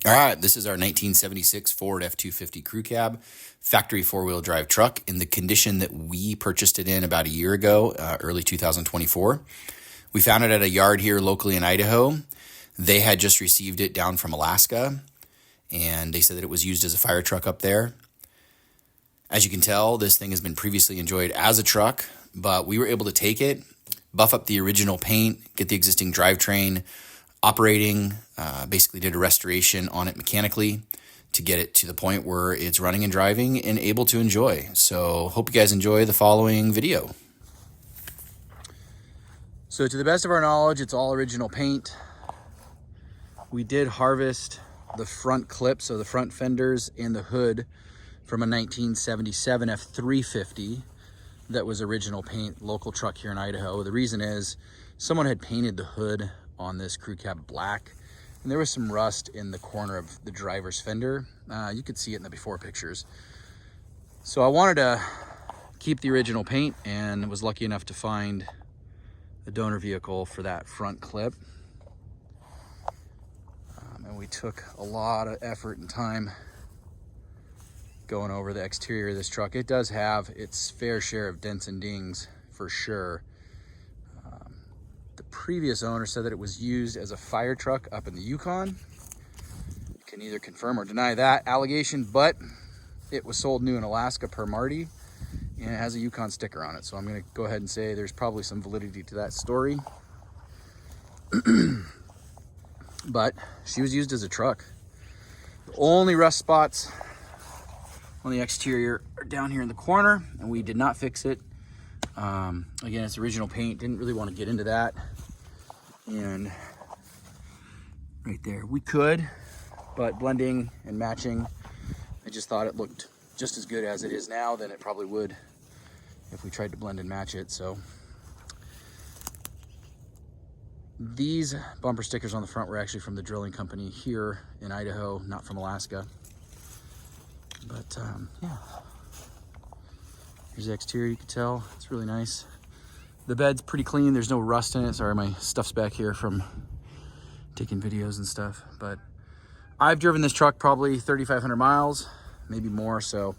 All right, this is our 1976 Ford F250 crew cab, factory four-wheel drive truck in the condition that we purchased it in about a year ago, early 2024. We found it at a yard here locally in Idaho. They had just received it down from Alaska, and they said that it was used as a fire truck up there. As you can tell, this thing has been previously enjoyed as a truck, but we were able to take it, buff up the original paint, get the existing drivetrain operating, basically did a restoration on it mechanically to get it to the point where it's running and driving and able to enjoy. So hope you guys enjoy the following video. So to the best of our knowledge, it's all original paint. We did harvest the front clips, so the front fenders and the hood from a 1977 F350 that was original paint, local truck here in Idaho. The reason is someone had painted the hood on this crew cab black, and there was some rust in the corner of the driver's fender. You could see it in the before pictures. So I wanted to keep the original paint and was lucky enough to find a donor vehicle for that front clip. And we took a lot of effort and time going over the exterior of this truck. It does have its fair share of dents and dings for sure. The previous owner said that it was used as a fire truck up in the Yukon. Can neither confirm or deny that allegation, but it was sold new in Alaska per Marty, and it has a Yukon sticker on it. So I'm going to go ahead and say there's probably some validity to that story. But she was used as a truck. The only rust spots on the exterior are down here in the corner, and we did not fix it. Again, it's original paint, didn't really want to get into that. And right there, we could, but blending and matching, I just thought it looked just as good as it is now than it probably would if we tried to blend and match it. So these bumper stickers on the front were actually from the drilling company here in Idaho, not from Alaska. But yeah. Here's the exterior, you can tell, it's really nice. The bed's pretty clean, there's no rust in it. Sorry, my stuff's back here from taking videos and stuff. But I've driven this truck probably 3,500 miles, maybe more. So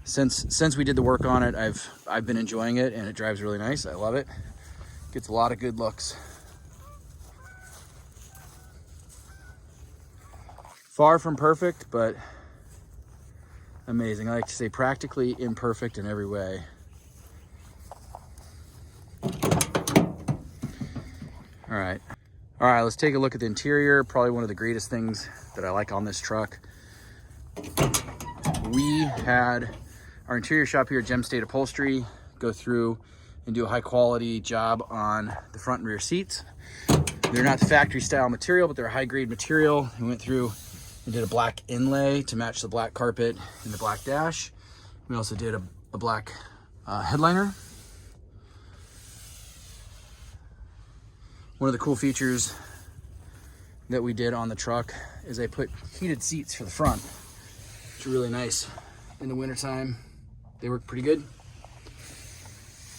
since we did the work on it, I've been enjoying it, and it drives really nice. I love it. Gets a lot of good looks. Far from perfect, but amazing. I like to say practically imperfect in every way. All right, let's take a look at the interior. Probably one of the greatest things that I like on this truck. We had our interior shop here at Gem State Upholstery go through and do a high quality job on the front and rear seats. They're not the factory style material, but they're a high grade material. We went through and did a black inlay to match the black carpet and the black dash. We also did a black headliner. One of the cool features that we did on the truck is I put heated seats for the front, which are really nice. In the wintertime, they work pretty good.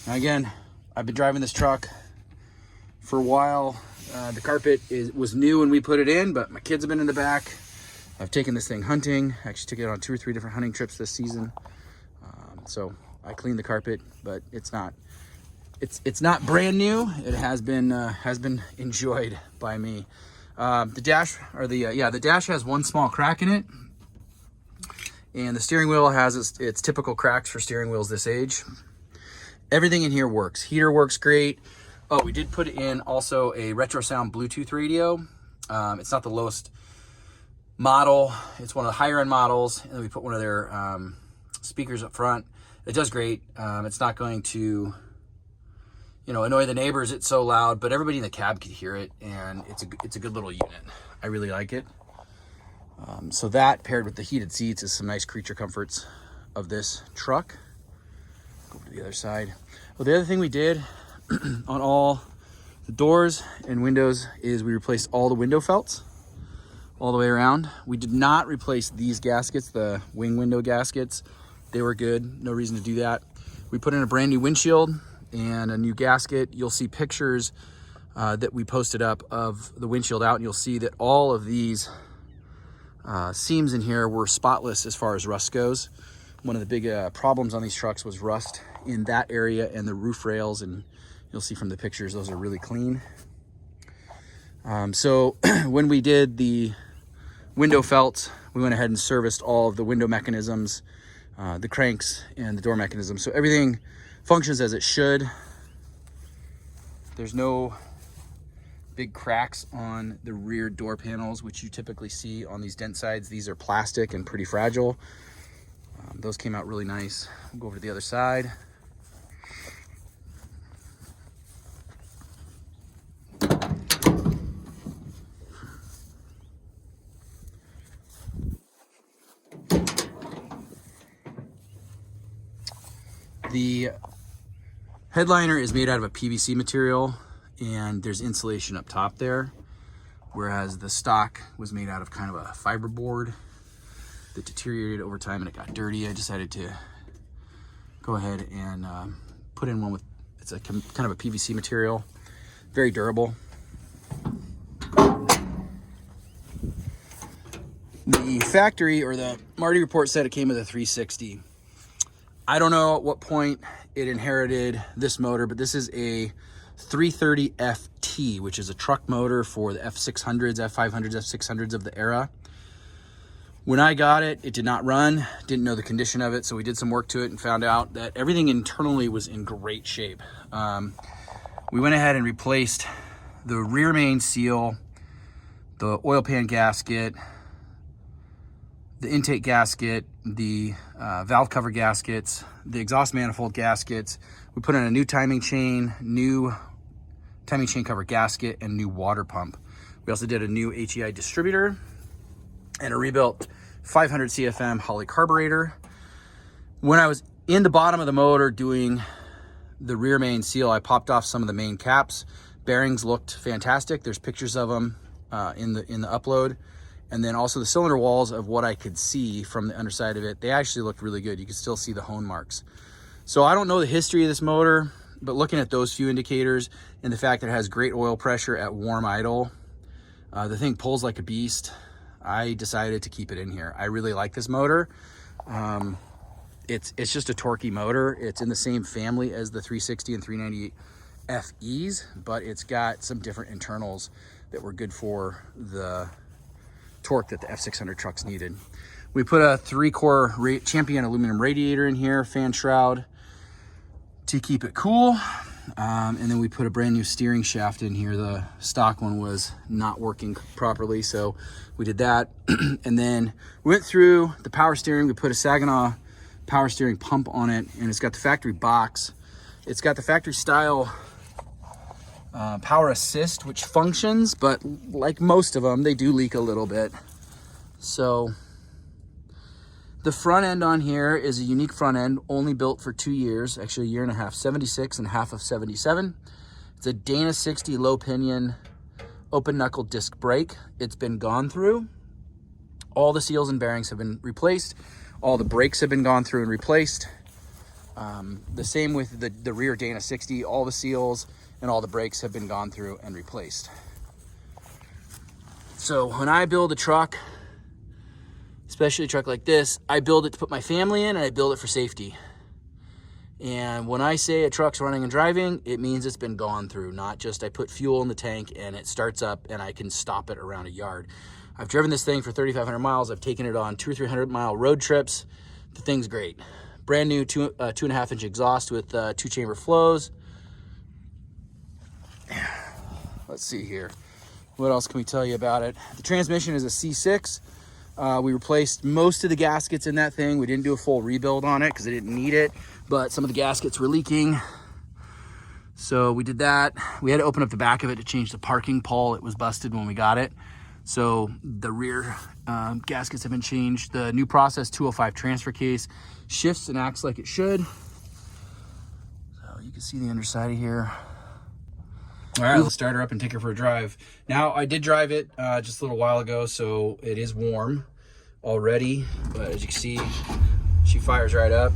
Now again, I've been driving this truck for a while. The carpet was new when we put it in, but my kids have been in the back. I've taken this thing hunting. I actually took it on 2 or 3 different hunting trips this season. So I cleaned the carpet, but it's not brand new. It has been enjoyed by me. The dash has one small crack in it, and the steering wheel has its typical cracks for steering wheels this age. Everything in here works. Heater works great. Oh, we did put in also a retro sound Bluetooth radio. It's not the lowest model, it's one of the higher end models, and then we put one of their speakers up front. It does great. It's not going to annoy the neighbors, it's so loud, but everybody in the cab could hear it, and it's a good little unit. I really like it. So that paired with the heated seats is some nice creature comforts of this truck. Go to the other side. Well, the other thing we did on all the doors and windows is we replaced all the window felts all the way around. We did not replace these gaskets, the wing window gaskets. They were good, no reason to do that. We put in a brand new windshield and a new gasket. You'll see pictures that we posted up of the windshield out, and you'll see that all of these seams in here were spotless as far as rust goes. One of the big problems on these trucks was rust in that area and the roof rails, and you'll see from the pictures those are really clean. So when we did the window felts, we went ahead and serviced all of the window mechanisms, the cranks, and the door mechanism. So everything functions as it should. There's no big cracks on the rear door panels, which you typically see on these dent sides. These are plastic and pretty fragile. Those came out really nice. We'll go over to the other side. The headliner is made out of a PVC material, and there's insulation up top there, whereas the stock was made out of kind of a fiberboard that deteriorated over time and it got dirty. I decided to go ahead and put in one with, it's a kind of a PVC material, very durable. The factory, or the Marty report, said it came with a 360. I don't know at what point it inherited this motor, but this is a 330 FT, which is a truck motor for the F600s, F500s, F600s of the era. When I got it, it did not run, didn't know the condition of it, so we did some work to it and found out that everything internally was in great shape. We went ahead and replaced the rear main seal, the oil pan gasket, the intake gasket, the valve cover gaskets, the exhaust manifold gaskets. We put in a new timing chain cover gasket, and new water pump. We also did a new HEI distributor and a rebuilt 500 CFM Holley carburetor. When I was in the bottom of the motor doing the rear main seal, I popped off some of the main caps. Bearings looked fantastic. There's pictures of them in the upload. And then also the cylinder walls, of what I could see from the underside of it, they actually looked really good. You could still see the hone marks. So I don't know the history of this motor, but looking at those few indicators and the fact that it has great oil pressure at warm idle, the thing pulls like a beast. I decided to keep it in here. I really like this motor. It's just a torquey motor. It's in the same family as the 360 and 390 FEs, but it's got some different internals that were good for the torque that the F600 trucks needed. We put a 3-core Champion aluminum radiator in here, fan shroud to keep it cool. And then we put a brand new steering shaft in here. The stock one was not working properly, so we did that. And then we went through the power steering. We put a Saginaw power steering pump on it, and it's got the factory box. It's got the factory style power assist, which functions, but like most of them, they do leak a little bit. So the front end on here is a unique front end, only built for 2 years, actually a year and a half, 76 and half of 77. It's a Dana 60 low pinion open knuckle disc brake. It's been gone through. All the seals and bearings have been replaced. All the brakes have been gone through and replaced. The same with the rear Dana 60. All the seals and all the brakes have been gone through and replaced. So when I build a truck, especially a truck like this, I build it to put my family in, and I build it for safety. And when I say a truck's running and driving, it means it's been gone through, not just I put fuel in the tank and it starts up and I can stop it around a yard. I've driven this thing for 3,500 miles. I've taken it on 200 or 300 mile road trips. The thing's great. Brand new 2.5 inch exhaust with 2-chamber flows. Let's see here. What else can we tell you about it? The transmission is a C6. We replaced most of the gaskets in that thing. We didn't do a full rebuild on it because I didn't need it, but some of the gaskets were leaking. So we did that. We had to open up the back of it to change the parking pole. It was busted when we got it. So the rear gaskets have been changed. The new Process 205 transfer case shifts and acts like it should. So you can see the underside of here. All right, let's start her up and take her for a drive. Now, I did drive it just a little while ago, so it is warm already. But as you can see, she fires right up.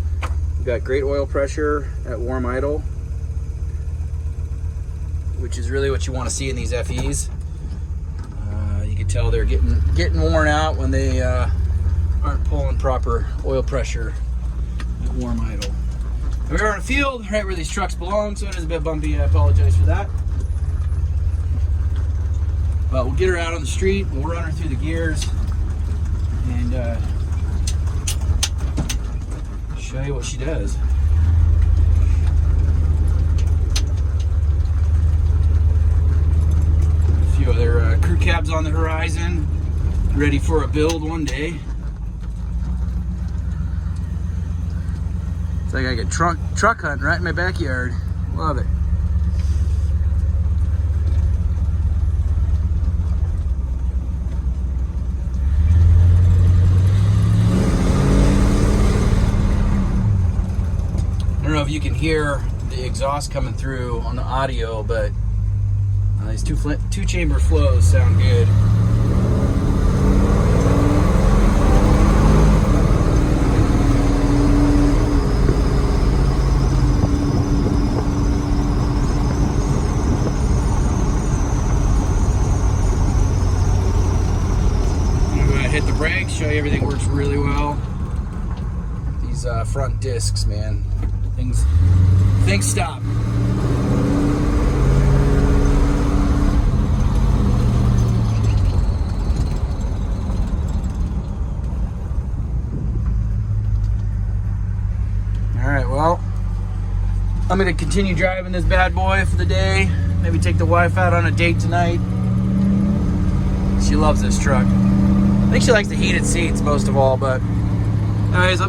We've got great oil pressure at warm idle, which is really what you want to see in these FEs. You can tell they're getting worn out when they aren't pulling proper oil pressure at warm idle. And we're in a field right where these trucks belong, so it is a bit bumpy. I apologize for that. But we'll get her out on the street, we'll run her through the gears, and show you what she does. A few other crew cabs on the horizon, ready for a build one day. It's like I get truck hunting right in my backyard. Love it. I don't know if you can hear the exhaust coming through on the audio, but these two chamber flows sound good. I'm gonna hit the brakes, show you everything works really well. These front discs, man. Things stop. Alright, well, I'm going to continue driving this bad boy for the day. Maybe take the wife out on a date tonight. She loves this truck. I think she likes the heated seats most of all, but anyways,